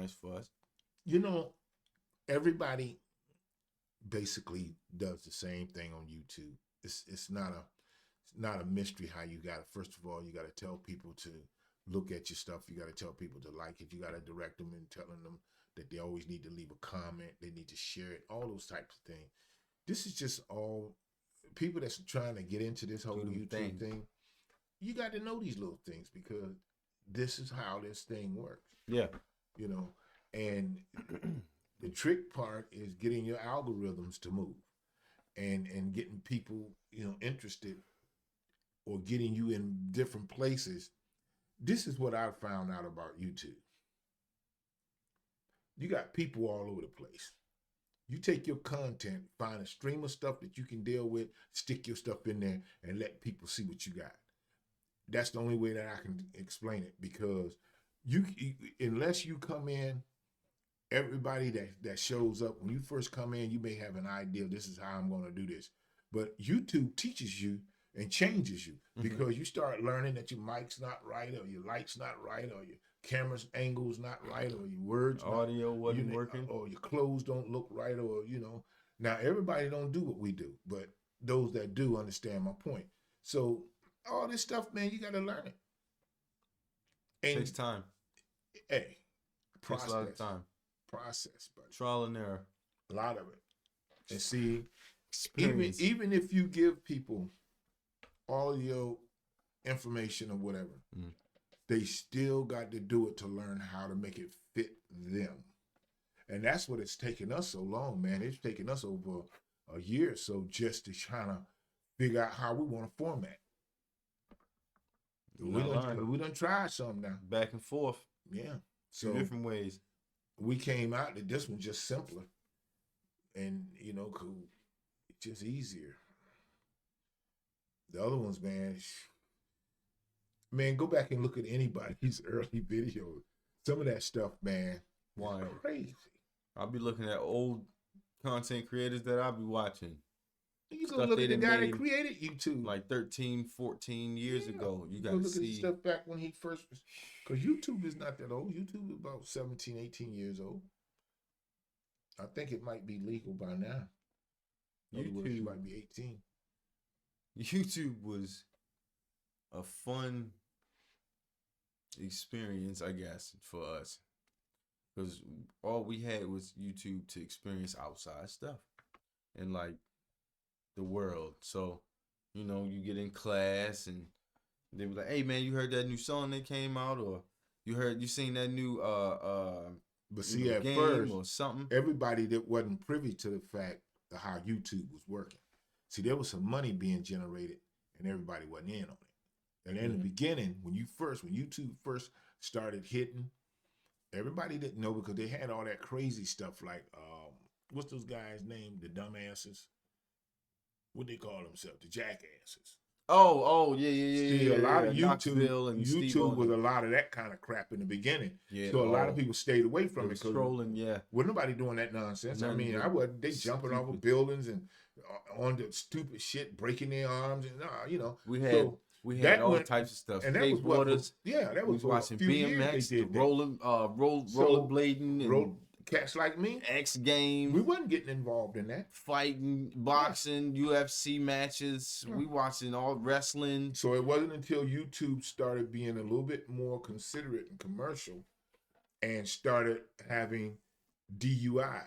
nice for us. You know, everybody basically does the same thing on YouTube. It's not a mystery how you got to. First of all, you got to tell people to look at your stuff. You got to tell people to like it. You got to direct them and telling them that they always need to leave a comment. They need to share it. All those types of things. This is just all people that's trying to get into this whole YouTube thing. You got to know these little things because this is how this thing works. Yeah. You know, and the trick part is getting your algorithms to move and getting people, interested or getting you in different places. This is what I found out about YouTube. You got people all over the place. You take your content, find a stream of stuff that you can deal with, stick your stuff in there, and let people see what you got. That's the only way that I can explain it because unless you come in, everybody that shows up, when you first come in, you may have an idea, this is how I'm going to do this. But YouTube teaches you and changes you because you start learning that your mic's not right or your light's not right or your camera's angle's not right or your words audio wasn't working or your clothes don't look right or now everybody don't do what we do, but those that do understand my point. So all this stuff, man, you got to learn it. And takes time. Hey, process. Takes a lot of time. Process, but trial and error. A lot of it. And see, even if you give people all your information or whatever, they still got to do it to learn how to make it fit them. And that's what it's taken us so long, man. It's taken us over a year or so just to try to figure out how we want to format. We done tried some now. Back and forth. Yeah. So different ways. We came out that this one's just simpler. And, cool. It's just easier. The other ones, man, go back and look at anybody's early videos. Some of that stuff, man, wild, crazy. I'll be looking at old content creators that I'll be watching. You go look at the guy that created YouTube. Like 13, 14 years ago. You got to see. Look at the stuff back when he first was. Because YouTube is not that old. YouTube is about 17, 18 years old. I think it might be legal by now. YouTube might be 18. YouTube was a fun experience, I guess, for us. Because all we had was YouTube to experience outside stuff. And like the world. So, you get in class and they were like, hey man, you heard that new song that came out? Or you seen that new but see, at game first, or something? Everybody that wasn't privy to the fact of how YouTube was working. See, there was some money being generated and everybody wasn't in on it. And in the beginning, when YouTube first started hitting, everybody didn't know because they had all that crazy stuff like, what's those guys' name? The dumbasses? What they call themselves? The jackasses. Oh, yeah. See, a lot of YouTube was a lot of that kind of crap in the beginning. Yeah, so a lot of people stayed away from it. Trolling, yeah. Well, nobody doing that nonsense. They jumping off of buildings and on the stupid shit, breaking their arms and We had all types of stuff. And that was that was watching BMX, rollerblading, and cats like me. X Games. We wasn't getting involved in that. Fighting, boxing, UFC matches. We watching all wrestling. So it wasn't until YouTube started being a little bit more considerate and commercial and started having DIY,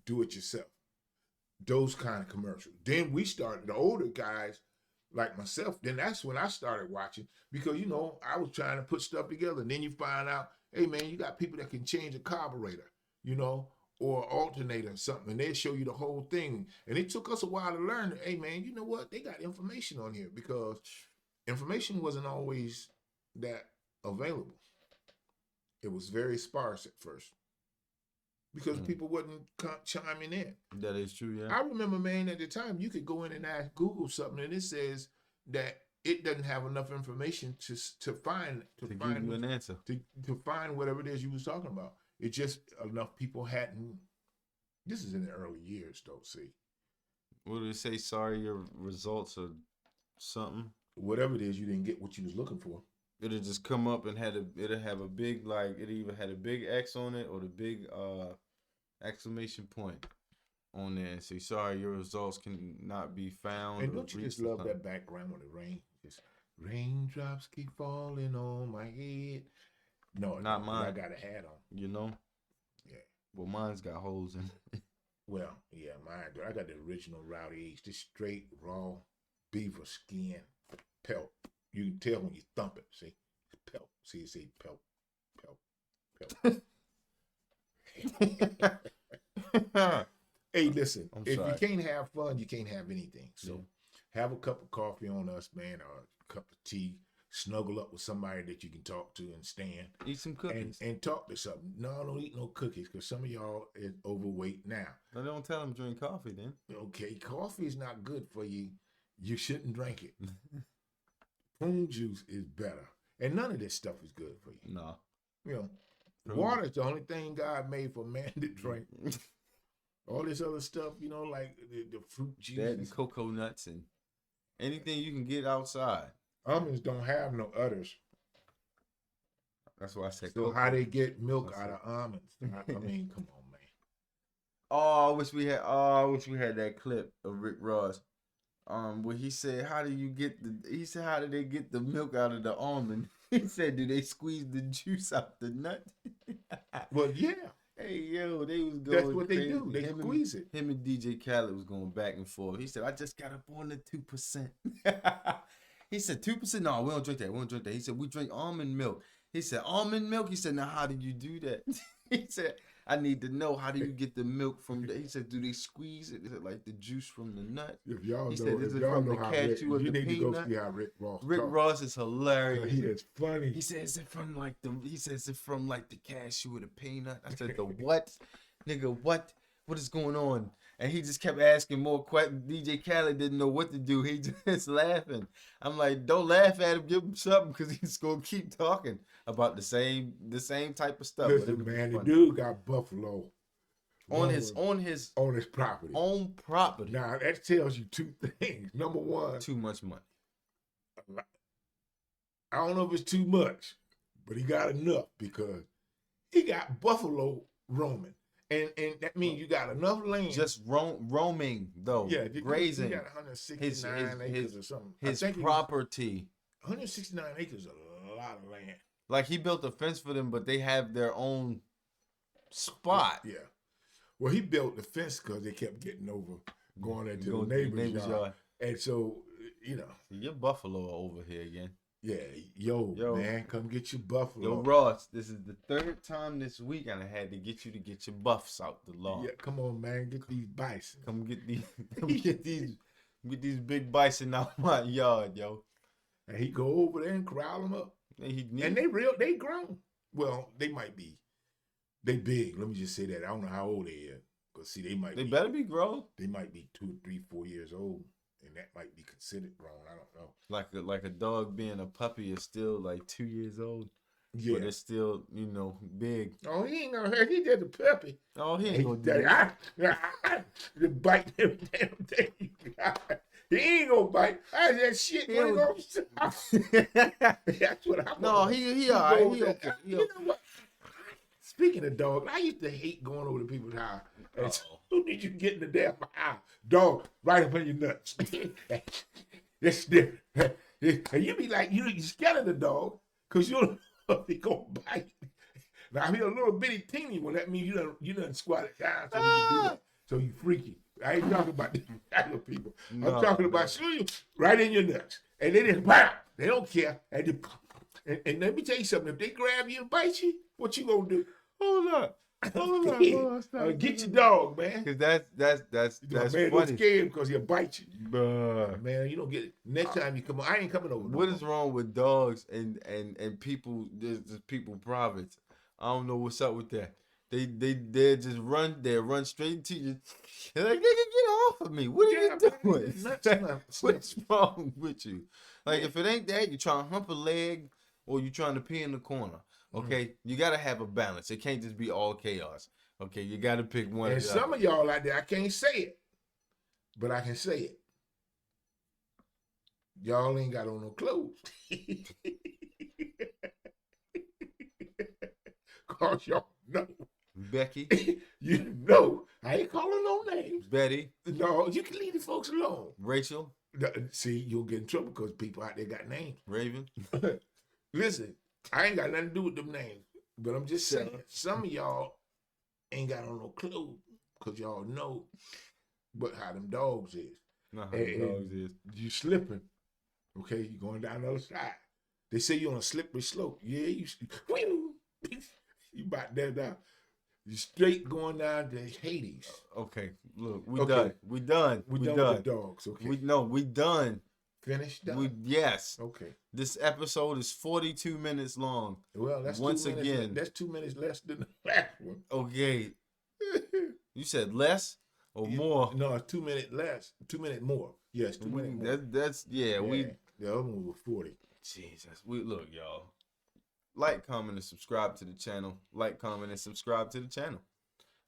do it yourself. Those kind of commercials. Then we started, the older guys like myself, then that's when I started watching because, I was trying to put stuff together. And then you find out, hey, man, you got people that can change a carburetor, or alternator or something, and they show you the whole thing. And it took us a while to learn that, hey, man, you know what? They got information on here because information wasn't always that available. It was very sparse at first because people wasn't chiming in. That is true, yeah. I remember, man, at the time, you could go in and ask Google something, and it says that it doesn't have enough information to find give you an answer to find whatever it is you was talking about. It just enough people hadn't. This is in the early years, though. See, what did it say? Sorry, your results or something. Whatever it is, you didn't get what you was looking for. it'll just come up and it'll have a big like it either had a big X on it or the big exclamation point on there and say sorry your results can not be found And or don't you just reached or love something. that background with the rain? Just raindrops keep falling on my head. No, it Not don't, because I mine, got a hat on. you know. Yeah. Well, mine's got holes in it. Well, yeah, mine do. I got the original Rowdy H, just straight raw beaver skin pelt. You can tell when you thump it. See, pelt. See, it say pelt, pelt, pelt. Hey, listen. I'm If you sorry. can't have fun, you can't have anything. So, Yeah. have a cup of coffee on us, man, or a cup of tea. Snuggle up with somebody that you can talk to and stand. Eat some cookies. And talk to something. No, don't eat no cookies because some of y'all is overweight now. No, don't tell them drink coffee then. Okay, coffee is not good for you. You shouldn't drink it. Prune juice is better. And none of this stuff is good for you. No. You know, Prune. water is the only thing God made for man to drink. All this other stuff, you know, like the fruit juice. That and cocoa nuts and anything you can get outside. Almonds don't have no udders. That's why I said So cocoa. how they get milk out of almonds? I mean, come on, man. Oh, I wish we had that clip of Rick Ross. Where he said, how do they get the milk out of the almond? He said, do they squeeze the juice out the nut? Well, yeah. Hey, yo, they was going That's what crazy. they do. They squeeze it. Him and DJ Khaled was going back and forth. He said, I just got up on the 2%. He said, 2%? No, we don't drink that. We don't drink that. He said, we drink almond milk. He said, almond milk? He said, now how do you do that? He said, I need to know, how do you get the milk from the, he said, do they squeeze it? Is it like the juice from the nut? If y'all He know, said, is if it y'all from know the how cashew or you the need to go peanut? see how Rick Ross Rick talk. Ross is hilarious. He is funny. He said, is it from like the, he said, is it from like the cashew or the peanut? I said, the what? Nigga, what? What is going on? And he just kept asking more questions. DJ Khaled didn't know what to do. He just laughing. I'm like, don't laugh at him. Give him something because he's gonna keep talking about the same type of stuff. Listen, man, the dude got buffalo on his property. own property. Now that tells you two things. Number one, Too much money. I don't know if it's too much, but he got enough because he got buffalo roaming. And that means you got enough land. Just roaming though. Yeah, grazing. He got 169 acres or something. His property. 169 acres is a lot of land. Like he built a fence for them, but they have their own spot. Yeah. Well, he built the fence because they kept getting over, going into the neighbor's yard. And so, you know. Your buffalo are over here again. Yeah, yo, man, come get your buffalo. Yo, Ross, this is the third time this week and I had to get you to get your buffs out the lawn. Yeah, come on, man, get these bison. Come get these big bison out my yard, yo. And he go over there and corral them up. And they grown. Well, they might be. They big. Let me just say that. I don't know how old they are. Cause see, they better be grown. They might be 2, 3, 4 years old. And that might be considered grown. I don't know. Like a dog being a puppy is still like 2 years old. Yeah. But it's still, big. Oh, he ain't gonna hurt. He just a puppy. Oh, he ain't gonna do that. The bite every damn thing. He ain't gonna bite. That shit. That's what I'm. No, he all right. He okay. You know what? Speaking of dogs, I used to hate going over to people's house. And soon as you get in the damn house, dog right up in your nuts. That's different. And you be like, you're scared of the dog because you don't know if he gonna bite. Now, if you're a little bitty teeny one, that means you done squatted down so you can do that. So you freaky. I ain't talking about the other people. I'm talking about shooting you right in your nuts. And they just, bam! They don't care. And let me tell you something. If they grab you and bite you, what you gonna do? Hold up. Get your dog, man. Because that's man funny. don't scare him because he'll bite you. Bruh. Man, you don't get it. Next time you come on, I ain't coming over. What is wrong with dogs and people? There's people privates. I don't know what's up with that. They just run. They run straight into you. They're like, nigga, get off of me. What are you doing? What's wrong with you? Like if it ain't that, you trying to hump a leg or you trying to pee in the corner. Okay, you gotta have a balance. It can't just be all chaos. Okay, you gotta pick one. And some of y'all out there, I can't say it, but I can say it. Y'all ain't got on no clothes. Cause y'all know. Becky, You know, I ain't calling no names. Betty, No, you can leave the folks alone. Rachel, See, you'll get in trouble because people out there got names. Raven. Listen, I ain't got nothing to do with them names, but I'm just saying, some of y'all ain't got on no clue because y'all know but how them dogs is. Not how the dogs is. You slipping, okay? You going down the other side. They say you on a slippery slope. Yeah, you about there down. You straight going down to Hades. Okay, look, we done. We done. We done with the dogs. Okay, we done. Finished. Done. Yes. Okay. This episode is 42 minutes long. Well, that's once 2 minutes, again. That's 2 minutes less than the last one. Okay. You said less or more? No, 2 minutes less. 2 minutes more. Yes, 2 minutes more. That's The other one was 40. Jesus. We look, y'all. Like, comment, and subscribe to the channel. Like, comment, and subscribe to the channel.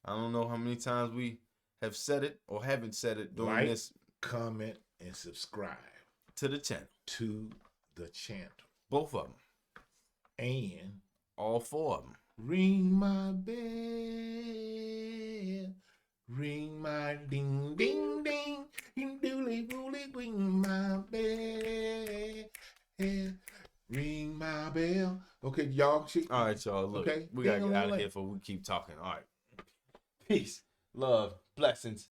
I don't know how many times we have said it or haven't said it during this. Comment, and subscribe to the channel. To the channel. Both of them. And all 4 of them. Ring my bell. Ring my ding, ding, ding. Dooley, dooley, ring my bell. Ring my bell. Okay, y'all. All right, y'all. Look, we got to get out of here before we keep talking. All right. Peace, love, blessings.